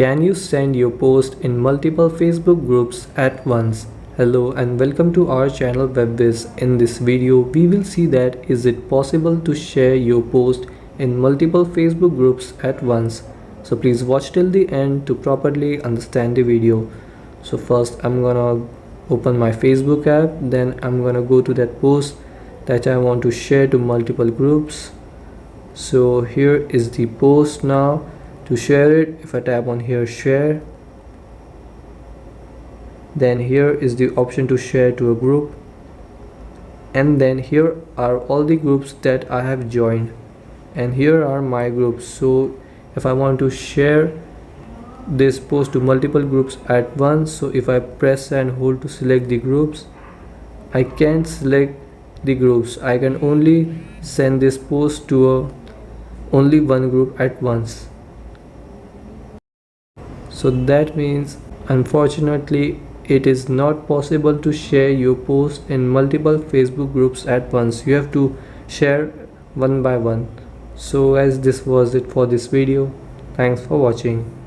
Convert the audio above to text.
Can you send your post in multiple Facebook groups at once? Hello and welcome to our channel Whizz. In this video, we will see that is it possible to share your post in multiple Facebook groups at once. So please watch till the end to properly understand the video. So first I'm gonna open my Facebook app, then I'm gonna go to that post that I want to share to multiple groups. So here is the post now. To share it, if I tap on here share, then here is the option to share to a group, and then here are all the groups that I have joined, and here are my groups. So if I want to share this post to multiple groups at once, so if I press and hold to select the groups, I can't select the groups. I can only send this post to only one group at once. So that means unfortunately it is not possible to share your post in multiple Facebook groups at once. You have to share one by one. So as this was it for this video. Thanks for watching.